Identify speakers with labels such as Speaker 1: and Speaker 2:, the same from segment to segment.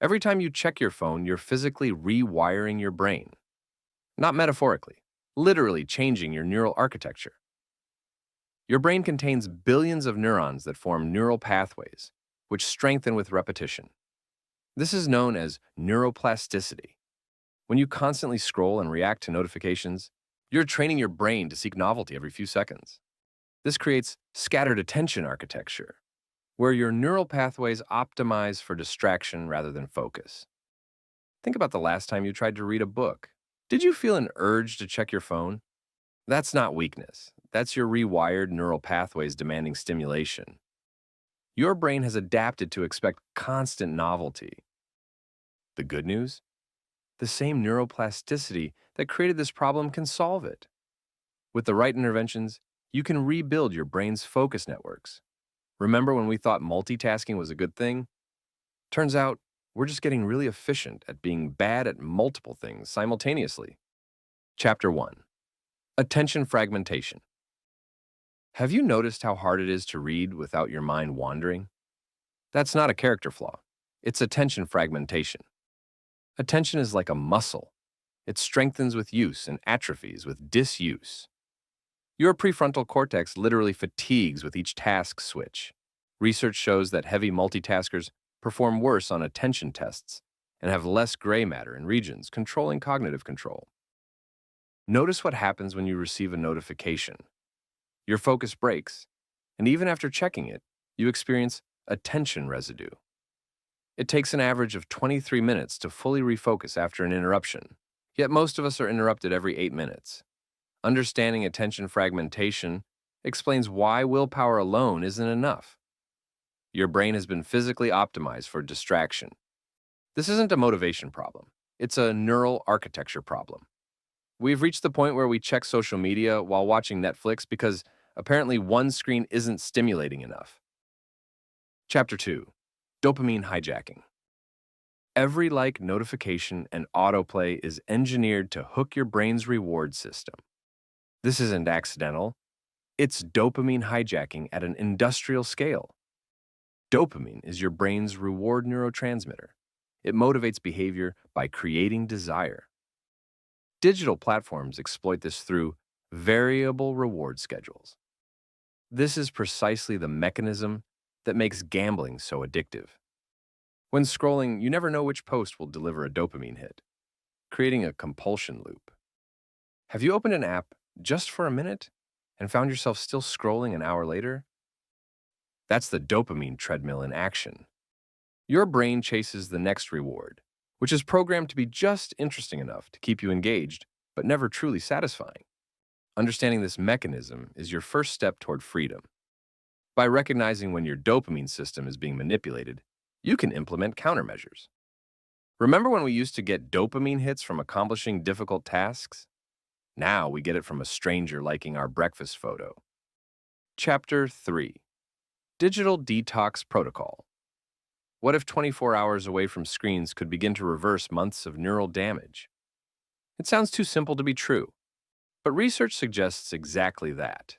Speaker 1: Every time you check your phone, you're physically rewiring your brain. Not metaphorically, literally changing your neural architecture. Your brain contains billions of neurons that form neural pathways, which strengthen with repetition. This is known as neuroplasticity. When you constantly scroll and react to notifications, you're training your brain to seek novelty every few seconds. This creates scattered attention architecture, where your neural pathways optimize for distraction rather than focus. Think about the last time you tried to read a book. Did you feel an urge to check your phone? That's not weakness. That's your rewired neural pathways demanding stimulation. Your brain has adapted to expect constant novelty. The good news? The same neuroplasticity that created this problem can solve it. With the right interventions, you can rebuild your brain's focus networks. Remember when we thought multitasking was a good thing? Turns out, we're just getting really efficient at being bad at multiple things simultaneously. Chapter 1. Attention Fragmentation. Have you noticed how hard it is to read without your mind wandering? That's not a character flaw. It's attention fragmentation. Attention is like a muscle. It strengthens with use and atrophies with disuse. Your prefrontal cortex literally fatigues with each task switch. Research shows that heavy multitaskers perform worse on attention tests and have less gray matter in regions controlling cognitive control. Notice what happens when you receive a notification. Your focus breaks, and even after checking it, you experience attention residue. It takes an average of 23 minutes to fully refocus after an interruption, yet most of us are interrupted every 8 minutes. Understanding attention fragmentation explains why willpower alone isn't enough. Your brain has been physically optimized for distraction. This isn't a motivation problem. It's a neural architecture problem. We've reached the point where we check social media while watching Netflix because apparently one screen isn't stimulating enough. Chapter 2. Dopamine Hijacking. Every like notification and autoplay is engineered to hook your brain's reward system. This isn't accidental. It's dopamine hijacking at an industrial scale. Dopamine is your brain's reward neurotransmitter. It motivates behavior by creating desire. Digital platforms exploit this through variable reward schedules. This is precisely the mechanism that makes gambling so addictive. When scrolling, you never know which post will deliver a dopamine hit, creating a compulsion loop. Have you opened an app just for a minute and found yourself still scrolling an hour later? That's the dopamine treadmill in action. Your brain chases the next reward, which is programmed to be just interesting enough to keep you engaged, but never truly satisfying. Understanding this mechanism is your first step toward freedom. By recognizing when your dopamine system is being manipulated, you can implement countermeasures. Remember when we used to get dopamine hits from accomplishing difficult tasks? Now we get it from a stranger liking our breakfast photo. Chapter 3. Digital Detox Protocol. What if 24 hours away from screens could begin to reverse months of neural damage? It sounds too simple to be true, but research suggests exactly that.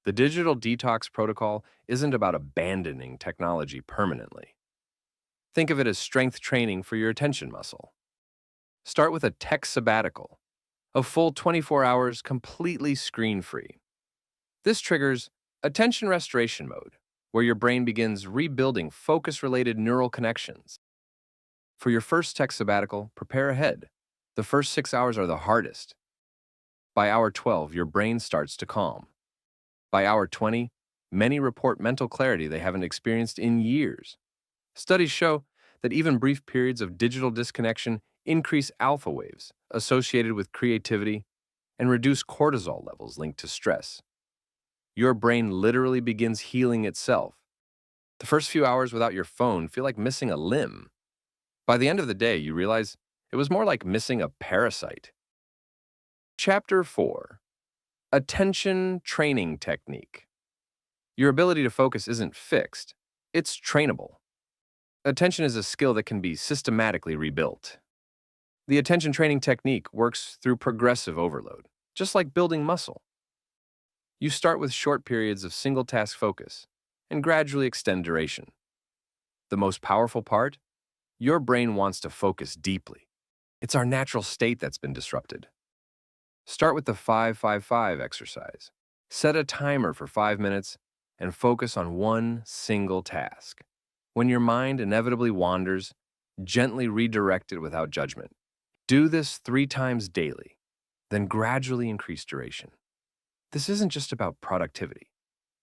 Speaker 1: The Digital Detox Protocol isn't about abandoning technology permanently. Think of it as strength training for your attention muscle. Start with a tech sabbatical, a full 24 hours completely screen-free. This triggers attention restoration mode, where your brain begins rebuilding focus-related neural connections. For your first tech sabbatical, prepare ahead. The first 6 hours are the hardest. By hour 12, your brain starts to calm. By hour 20, many report mental clarity they haven't experienced in years. Studies show that even brief periods of digital disconnection increase alpha waves associated with creativity and reduce cortisol levels linked to stress. Your brain literally begins healing itself. The first few hours without your phone feel like missing a limb. By the end of the day, you realize it was more like missing a parasite. Chapter 4. Attention Training Technique. Your ability to focus isn't fixed, it's trainable. Attention is a skill that can be systematically rebuilt. The attention training technique works through progressive overload, just like building muscle. You start with short periods of single-task focus and gradually extend duration. The most powerful part? Your brain wants to focus deeply. It's our natural state that's been disrupted. Start with the 5-5-5 exercise. Set a timer for 5 minutes and focus on one single task. When your mind inevitably wanders, gently redirect it without judgment. Do this 3 times daily, then gradually increase duration. This isn't just about productivity.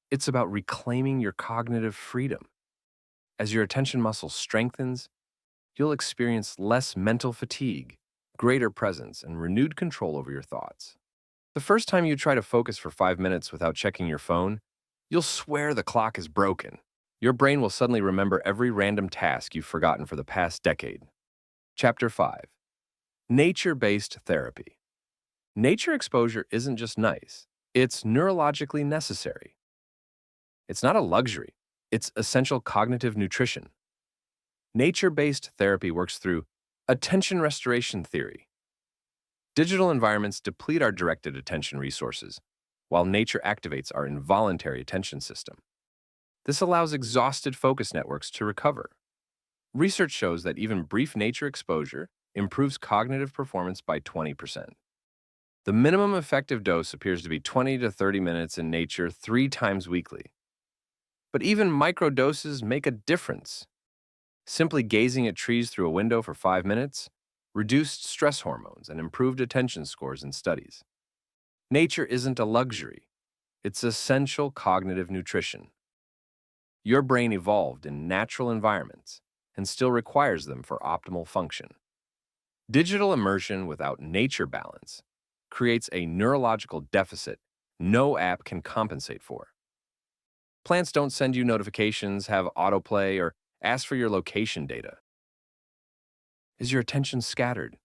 Speaker 1: It's about reclaiming your cognitive freedom. As your attention muscle strengthens, you'll experience less mental fatigue, greater presence, and renewed control over your thoughts. The first time you try to focus for 5 minutes without checking your phone, you'll swear the clock is broken. Your brain will suddenly remember every random task you've forgotten for the past decade. Chapter 5. Nature-based therapy. Nature exposure isn't just nice, it's neurologically necessary. It's not a luxury, it's essential cognitive nutrition. Nature-based therapy works through attention restoration theory. Digital environments deplete our directed attention resources, while nature activates our involuntary attention system. This allows exhausted focus networks to recover. Research shows that even brief nature exposure improves cognitive performance by 20%. The minimum effective dose appears to be 20 to 30 minutes in nature 3 times weekly. But even microdoses make a difference. Simply gazing at trees through a window for 5 minutes reduced stress hormones and improved attention scores in studies. Nature isn't a luxury, it's essential cognitive nutrition. Your brain evolved in natural environments and still requires them for optimal function. Digital immersion without nature balance creates a neurological deficit no app can compensate for. Plants don't send you notifications, have autoplay, or ask for your location data. Is your attention scattered?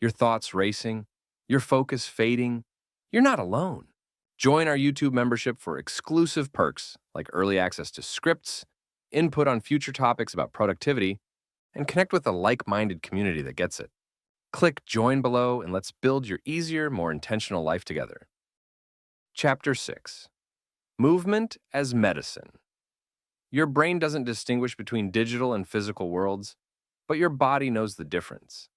Speaker 1: Your thoughts racing? Your focus fading? You're not alone. Join our YouTube membership for exclusive perks like early access to scripts, input on future topics about productivity, and connect with a like-minded community that gets it. Click join below and let's build your easier, more intentional life together. Chapter 6. Movement as medicine. Your brain doesn't distinguish between digital and physical worlds, but your body knows the difference.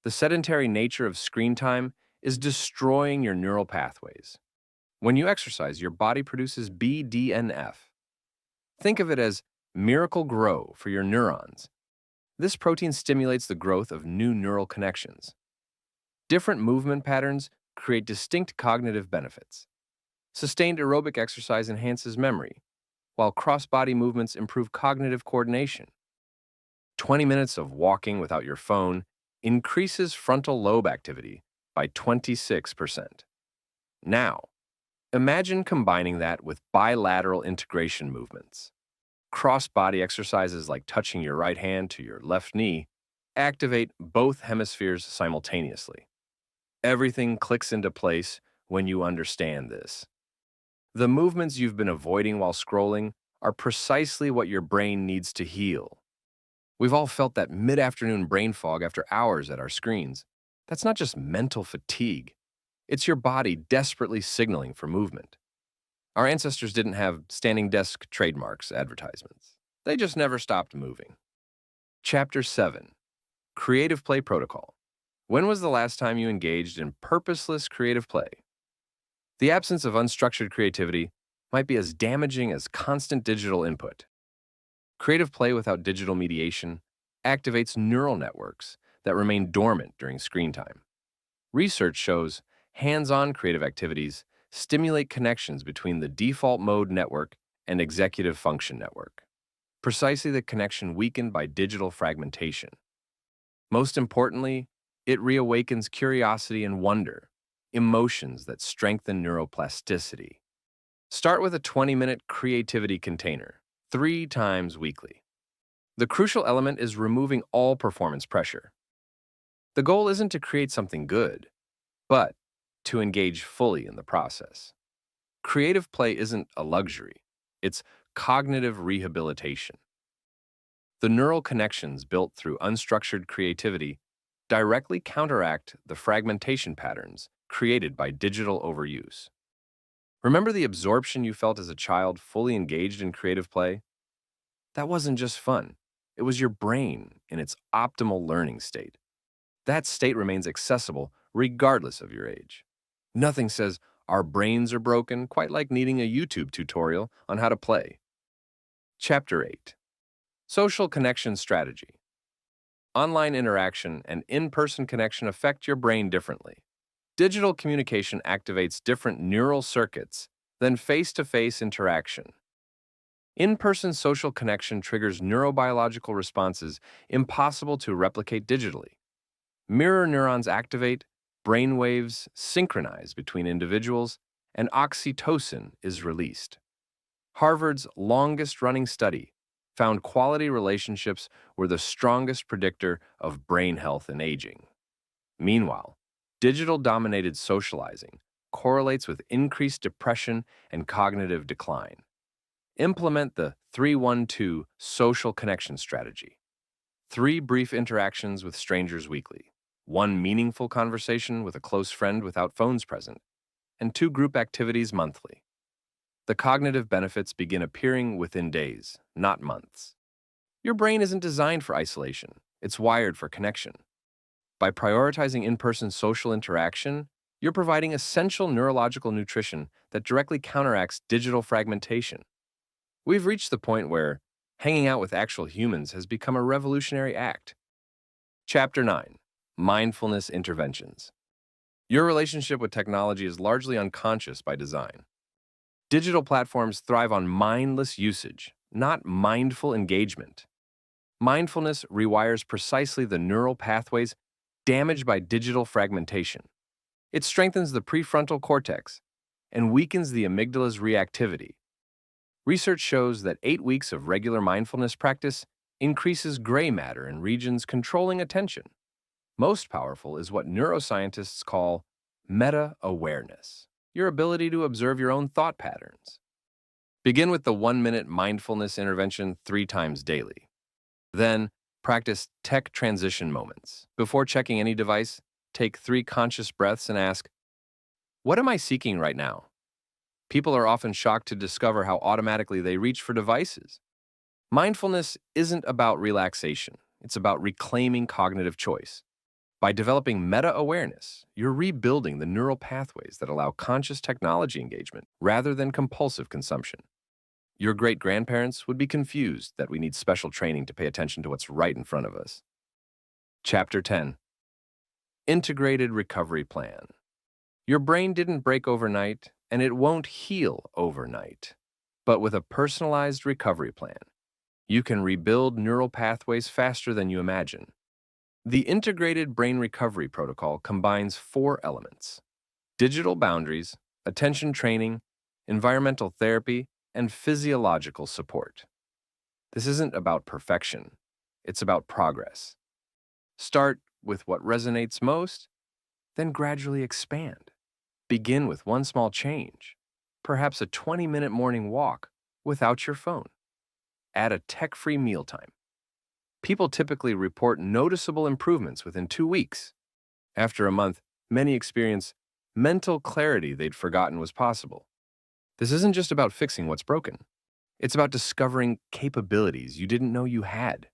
Speaker 1: The sedentary nature of screen time is destroying your neural pathways. When you exercise, your body produces BDNF. Think of it as miracle grow for your neurons. This protein stimulates the growth of new neural connections. Different movement patterns create distinct cognitive benefits. Sustained aerobic exercise enhances memory, while cross-body movements improve cognitive coordination. 20 minutes of walking without your phone increases frontal lobe activity by 26%. Now, imagine combining that with bilateral integration movements. Cross-body exercises like touching your right hand to your left knee activate both hemispheres simultaneously. Everything clicks into place when you understand this. The movements you've been avoiding while scrolling are precisely what your brain needs to heal. We've all felt that mid-afternoon brain fog after hours at our screens. That's not just mental fatigue. It's your body desperately signaling for movement. Our ancestors didn't have standing desk trademarks advertisements. They just never stopped moving. Chapter 7. Creative Play Protocol. When was the last time you engaged in purposeless creative play? The absence of unstructured creativity might be as damaging as constant digital input. Creative play without digital mediation activates neural networks that remain dormant during screen time. Research shows hands-on creative activities stimulate connections between the default mode network and executive function network, precisely the connection weakened by digital fragmentation. Most importantly, it reawakens curiosity and wonder, emotions that strengthen neuroplasticity. Start with a 20-minute creativity container, 3 times weekly. The crucial element is removing all performance pressure. The goal isn't to create something good, but to engage fully in the process. Creative play isn't a luxury, it's cognitive rehabilitation. The neural connections built through unstructured creativity directly counteract the fragmentation patterns created by digital overuse. Remember the absorption you felt as a child fully engaged in creative play? That wasn't just fun. It was your brain in its optimal learning state. That state remains accessible regardless of your age. Nothing says our brains are broken quite like needing a YouTube tutorial on how to play. Chapter 8. Social Connection Strategy. Online interaction and in-person connection affect your brain differently. Digital communication activates different neural circuits than face-to-face interaction. In-person social connection triggers neurobiological responses impossible to replicate digitally. Mirror neurons activate, brain waves synchronize between individuals, and oxytocin is released. Harvard's longest-running study found quality relationships were the strongest predictor of brain health and aging. Meanwhile, digital-dominated socializing correlates with increased depression and cognitive decline. Implement the 3-1-2 social connection strategy. 3 brief interactions with strangers weekly, 1 meaningful conversation with a close friend without phones present, and 2 group activities monthly. The cognitive benefits begin appearing within days, not months. Your brain isn't designed for isolation, it's wired for connection. By prioritizing in-person social interaction, you're providing essential neurological nutrition that directly counteracts digital fragmentation. We've reached the point where hanging out with actual humans has become a revolutionary act. Chapter 9. Mindfulness Interventions. Your relationship with technology is largely unconscious by design. Digital platforms thrive on mindless usage, not mindful engagement. Mindfulness rewires precisely the neural pathways damaged by digital fragmentation. It strengthens the prefrontal cortex and weakens the amygdala's reactivity. Research shows that 8 weeks of regular mindfulness practice increases gray matter in regions controlling attention. Most powerful is what neuroscientists call meta-awareness, your ability to observe your own thought patterns. Begin with the 1-minute mindfulness intervention 3 times daily. Then, practice tech transition moments. Before checking any device, take 3 conscious breaths and ask, "What am I seeking right now?" People are often shocked to discover how automatically they reach for devices. Mindfulness isn't about relaxation. It's about reclaiming cognitive choice. By developing meta-awareness, you're rebuilding the neural pathways that allow conscious technology engagement rather than compulsive consumption. Your great-grandparents would be confused that we need special training to pay attention to what's right in front of us. Chapter 10. Integrated Recovery Plan. Your brain didn't break overnight, and it won't heal overnight. But with a personalized recovery plan, you can rebuild neural pathways faster than you imagine. The Integrated Brain Recovery Protocol combines 4 elements: digital boundaries, attention training, environmental therapy, and physiological support. This isn't about perfection, it's about progress. Start with what resonates most, then gradually expand. Begin with one small change, perhaps a 20-minute morning walk without your phone. Add a tech-free mealtime. People typically report noticeable improvements within 2 weeks. After a month, many experience mental clarity they'd forgotten was possible. This isn't just about fixing what's broken. It's about discovering capabilities you didn't know you had.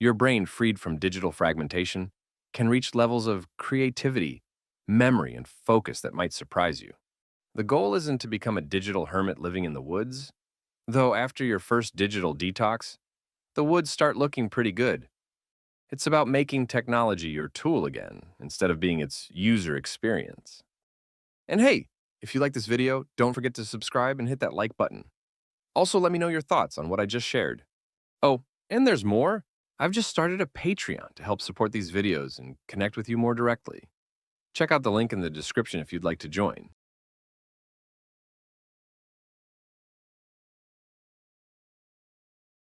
Speaker 1: Your brain, freed from digital fragmentation, can reach levels of creativity, memory, and focus that might surprise you. The goal isn't to become a digital hermit living in the woods, though after your first digital detox, the woods start looking pretty good. It's about making technology your tool again, instead of being its user experience. And hey, if you like this video, don't forget to subscribe and hit that like button. Also, let me know your thoughts on what I just shared. Oh, and there's more. I've just started a Patreon to help support these videos and connect with you more directly. Check out the link in the description if you'd like to join.